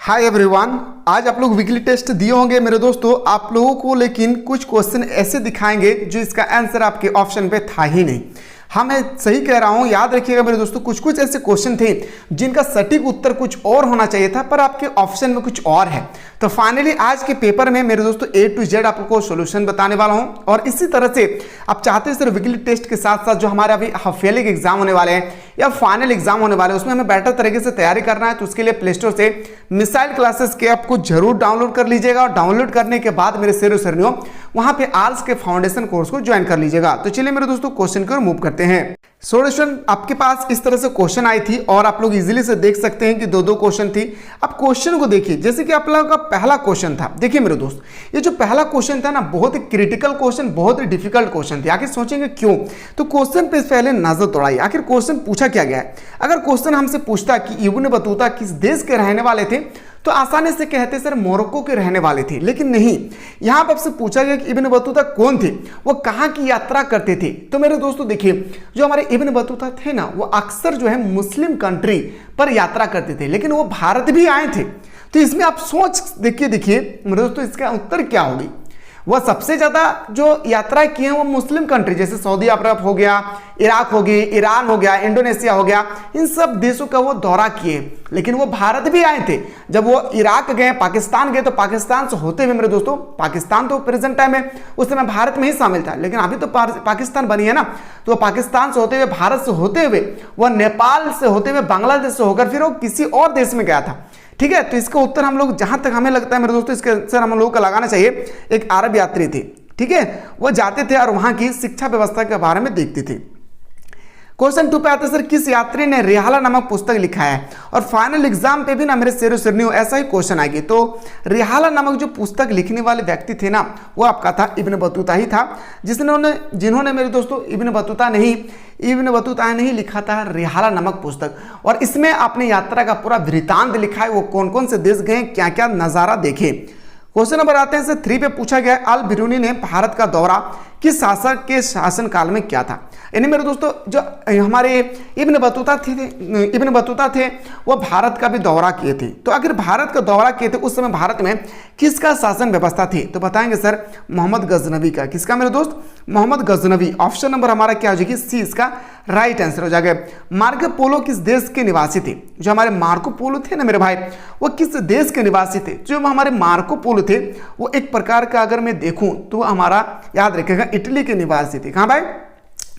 Hi everyone, आज आप लोग वीकली टेस्ट दिए होंगे मेरे दोस्तों आप लोगों को, लेकिन कुछ क्वेश्चन ऐसे दिखाएंगे जो इसका आंसर आपके ऑप्शन पे था ही नहीं। हाँ, मैं सही कह रहा हूँ, याद रखिएगा मेरे दोस्तों, कुछ कुछ ऐसे क्वेश्चन थे जिनका सटीक उत्तर कुछ और होना चाहिए था पर आपके ऑप्शन में कुछ और है। तो फाइनली आज के पेपर में मेरे दोस्तों A to Z आपको सोल्यूशन बताने वाला हूँ। और इसी तरह से आप चाहते हैं सिर्फ वीकली टेस्ट के साथ साथ जो हमारे अभी हाफ ईयरली एग्जाम होने वाले हैं या फाइनल एग्जाम होने वाले हैं उसमें हमें बेटर तरीके से तैयारी करना है, तो उसके लिए प्ले स्टोर से मिसाइल क्लासेस के ऐप को जरूर डाउनलोड कर लीजिएगा। और डाउनलोड करने के बाद मेरे शेरों वहां पे आर्ट्स के फाउंडेशन कोर्स को ज्वाइन कर लीजिएगा। तो चलिए मेरे दोस्तों क्वेश्चन को मूव करते हैं। सॉल्यूशन आपके पास इस तरह से क्वेश्चन आई थी और आप लोग इजीली से देख सकते हैं कि दो दो क्वेश्चन थी। अब क्वेश्चन को देखिए, जैसे कि आप लोगों का पहला क्वेश्चन था। देखिए मेरे दोस्त, ये जो पहला क्वेश्चन था ना, बहुत ही क्रिटिकल क्वेश्चन, बहुत ही डिफिकल्ट क्वेश्चन थी। आखिर सोचेंगे क्यों? तो क्वेश्चन पे पहले नजर दौड़ाइए, आखिर क्वेश्चन पूछा क्या गया है। अगर क्वेश्चन हमसे पूछता कि इब्न बतूता किस देश के रहने वाले थे तो आसानी से कहते सर मोरक्को के रहने वाले थे, लेकिन नहीं, यहां पर आपसे पूछा गया कि इब्न बतूता कौन थे, वो कहां की यात्रा करते थे। तो मेरे दोस्तों देखिए, जो हमारे इब्न बतूता थे ना, वो अक्सर जो है मुस्लिम कंट्री पर यात्रा करते थे, लेकिन वो भारत भी आए थे। तो इसमें आप सोच देखिए मेरे दोस्तों, इसका उत्तर क्या होगी। वह सबसे ज्यादा जो यात्रा की है वो मुस्लिम कंट्री, जैसे सऊदी अरब हो गया, इराक हो गई, ईरान हो गया, इंडोनेशिया हो गया, इन सब देशों का वो दौरा किए। लेकिन वो भारत भी आए थे। जब वो इराक गए, पाकिस्तान गए, तो पाकिस्तान से होते हुए मेरे दोस्तों, पाकिस्तान तो प्रेजेंट टाइम में उस समय भारत में ही शामिल था, लेकिन अभी तो पाकिस्तान बनी है ना, तो पाकिस्तान से होते हुए, भारत से होते हुए, वह नेपाल से होते हुए, बांग्लादेश से होकर फिर वो किसी और देश में गया था। ठीक है, तो इसका उत्तर हम लोग, जहां तक हमें लगता है मेरे दोस्तों, इसके आंसर हम लोगों को लगाना चाहिए। एक अरब यात्री थे, ठीक है, वो जाते थे और वहां की शिक्षा व्यवस्था के बारे में देखते थे। क्वेश्चन 2 पे आते सर, किस यात्री ने रिहाला नामक पुस्तक लिखा है। और फाइनल एग्जाम पे भी ना मेरे शेरों ऐसा ही क्वेश्चन आएगी। तो रिहाला नामक जो पुस्तक लिखने वाले व्यक्ति थे ना, वो आपका था इब्न बतूता ही था, जिन्होंने मेरे दोस्तों इब्न बतूता नहीं लिखा था रिहाला नामक पुस्तक। और इसमें आपने यात्रा का पूरा वृत्तांत लिखा है, वो कौन कौन से देश गए, क्या क्या नजारा देखे। क्वेश्चन नंबर आते हैं सर 3 पे पूछा गया, अल बिरूनी ने भारत का दौरा किस शासक के शासनकाल में किया था। यानी मेरे दोस्तों, जो हमारे इब्न बतूता थे वो भारत का भी दौरा किए थे। तो अगर भारत का दौरा किए थे, उस समय भारत में किसका शासन व्यवस्था थी, तो बताएंगे सर मोहम्मद गजनवी का। किसका मेरे दोस्त? मोहम्मद गजनवी। ऑप्शन नंबर हमारा क्या हो जाएगी? सी इसका राइट आंसर हो जाएगा। मार्को पोलो किस देश के निवासी थे? जो हमारे मार्को पोलो थे ना मेरे भाई, वो किस देश के निवासी थे? जो हमारे मार्को पोलो थे वो एक प्रकार का अगर मैं देखूं तो हमारा याद रखेगा इटली के निवासी थे। कहां भाई?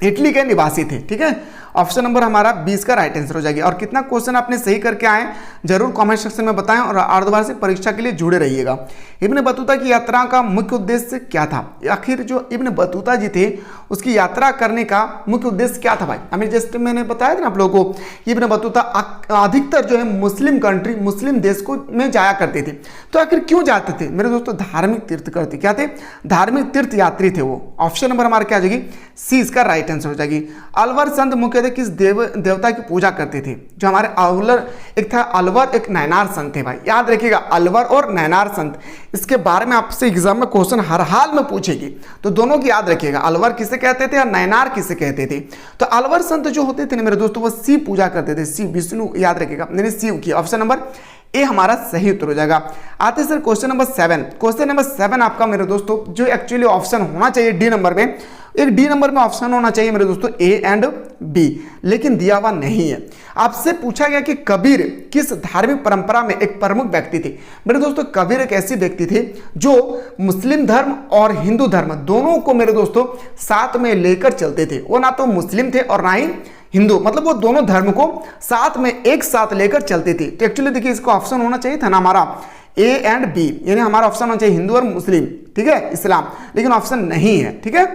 इटली के निवासी थे। ठीक है, ऑप्शन नंबर हमारा 20 का राइट आंसर हो जाएगी। और कितना क्वेश्चन आपने सही करके आए जरूर कमेंट सेक्शन में बताएं और अर्धवार्षिक से परीक्षा के लिए जुड़े रहिएगा। इब्न बतूता की यात्रा का मुख्य उद्देश्य क्या था? आखिर जो इब्न बतूता जी थे उसकी यात्रा करने का मुख्य उद्देश्य क्या था भाई? हमें जस्ट मैंने बताया था ना आप लोगों को, इब्न बतूता अधिकतर जो है मुस्लिम कंट्री, मुस्लिम देश को में जाया करते थे। तो आखिर क्यों जाते थे मेरे दोस्तों? धार्मिक तीर्थ करते। क्या थे? धार्मिक तीर्थ यात्री थे वो। ऑप्शन नंबर हमारा क्या आ जाएगी? सी इसका राइट आंसर हो जाएगी। अलवर संत मुख्यतः किस देवता की पूजा करते थे? जो हमारे अलवर, एक था अलवर, एक नैनार संत थे भाई। याद रखिएगा, अलवर और नैनार संत, इसके बारे में आपसे एग्जाम में क्वेश्चन हर हाल में पूछेगी, तो दोनों की याद रखिएगा, अलवर किसे कहते थे और नैनार किसे कहते थे। तो अलवर संत जो होते थे ना मेरे दोस्तों, वो शिव पूजा करते थे, शिव विष्णु, याद रखिएगा, मैंने शिव की। ऑप्शन नंबर ए हमारा सही उत्तर हो जाएगा। आते sir question number 7। Question number 7 आपका मेरे दोस्तों, जो एक्चुअली ऑप्शन होना चाहिए डी नंबर में, एक डी नंबर में ऑप्शन होना चाहिए मेरे दोस्तों ए एंड बी, लेकिन दिया हुआ नहीं है। आपसे पूछा गया कि कबीर किस धार्मिक परंपरा में एक प्रमुख व्यक्ति थे। मेरे दोस्तों, कबीर एक ऐसे व्यक्ति थे जो मुस्लिम धर्म और हिंदू धर्म दोनों को मेरे दोस्तों साथ में लेकर चलते थे। वो ना तो मुस्लिम थे और ना ही हिंदू, मतलब वो दोनों धर्म को साथ में एक साथ लेकर चलते थे। तो एक्चुअली देखिए, इसको ऑप्शन होना चाहिए था ना हमारा ए एंड बी, यानी हमारा ऑप्शन होना चाहिए हिंदू और मुस्लिम, ठीक है, इस्लाम, लेकिन ऑप्शन नहीं है। ठीक है,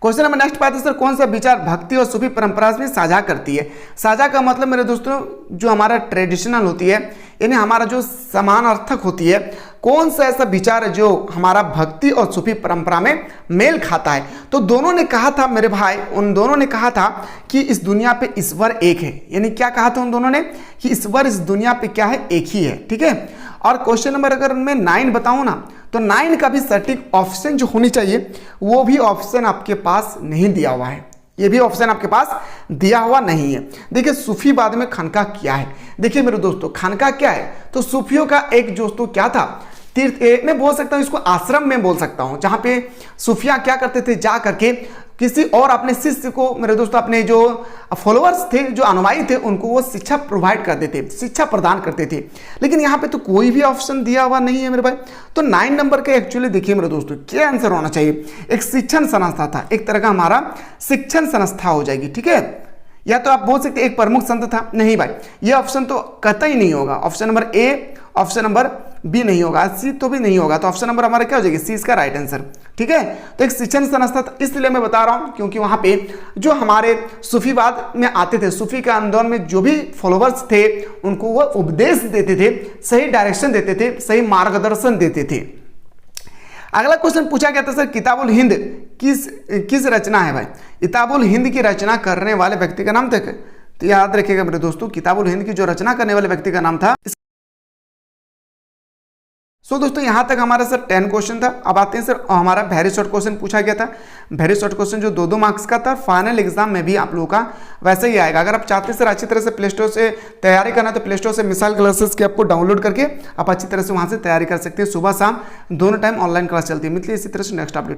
क्वेश्चन नंबर नेक्स्ट बात है सर, कौन सा विचार भक्ति और सूफी परंपरा में साझा करती है? साझा का मतलब मेरे दोस्तों, जो हमारा ट्रेडिशनल होती है, यानी हमारा जो समान अर्थक होती है, कौन सा ऐसा विचार है जो हमारा भक्ति और सूफी परंपरा में मेल खाता है? तो दोनों ने कहा था मेरे भाई, उन दोनों ने कहा था कि इस दुनिया पे ईश्वर एक है। यानी क्या कहा था उन दोनों ने? कि ईश्वर इस दुनिया पे क्या है? एक ही है। ठीक है, और क्वेश्चन नंबर अगर मैं 9 बताऊं ना, तो 9 का भी सटीक ऑप्शन जो होनी चाहिए वो भी ऑप्शन आपके पास नहीं दिया हुआ है। ये भी ऑप्शन आपके पास दिया हुआ नहीं है। देखिए सूफीवाद में खानका क्या है, देखिए मेरे दोस्तों खानका क्या है, तो सूफियों का एक दोस्तों क्या था, तीर्थ मैं बोल सकता हूँ इसको आश्रम में बोल सकता हूँ, जहाँ पे सूफिया क्या करते थे, जा करके किसी और अपने शिष्य को मेरे दोस्तों, अपने जो फॉलोअर्स थे, जो अनुयायी थे, उनको वो शिक्षा प्रोवाइड करते थे, शिक्षा प्रदान करते थे। लेकिन यहाँ पे तो कोई भी ऑप्शन दिया हुआ नहीं है मेरे भाई। तो 9 नंबर का एक्चुअली देखिए मेरे दोस्तों क्या आंसर होना चाहिए, एक शिक्षण संस्था था, एक तरह का हमारा शिक्षण संस्था हो जाएगी, ठीक है। या तो आप बोल सकते एक प्रमुख संत था, नहीं भाई ये ऑप्शन तो कतई नहीं होगा। Option number A, option number B नहीं होगा, सी तो भी नहीं होगा, तो ऑप्शन नंबर हमारा क्या हो जाएगी, सी इसका राइट आंसर, ठीक है। तो एक शिक्षण संस्था था, इसलिए मैं बता रहा हूं क्योंकि वहां पे जो हमारे सूफीवाद में आते थे, सूफी के आंदोलन में जो भी फॉलोवर्स थे उनको वो उपदेश देते थे, सही डायरेक्शन देते थे, सही मार्गदर्शन देते थे। अगला क्वेश्चन पूछा गया था सर किताबुल हिंद किस रचना है भाई, किताबुल हिंद की रचना करने वाले व्यक्ति का नाम था, तो याद रखिएगा मेरे दोस्तों किताबुल हिंद की जो रचना करने वाले व्यक्ति का नाम था। सो दोस्तों यहाँ तक हमारा सर 10 क्वेश्चन था। अब आते हैं सर हमारा वेरी शॉर्ट क्वेश्चन पूछा गया था, वेरी शॉर्ट क्वेश्चन जो 2-2 मार्क्स का था, फाइनल एग्जाम में भी आप लोगों का वैसे ही आएगा। अगर आप चाहते हैं सर अच्छी तरह से प्ले स्टोर से तैयारी करना, तो प्ले स्टोर से मिसाइल क्लासेस के आपको डाउनलोड करके आप अच्छी तरह से वहाँ से तैयारी कर सकते हैं। सुबह शाम दोनों टाइम ऑनलाइन क्लास चलती है। मिलती है इसी तरह से नेक्स्ट अपडेट।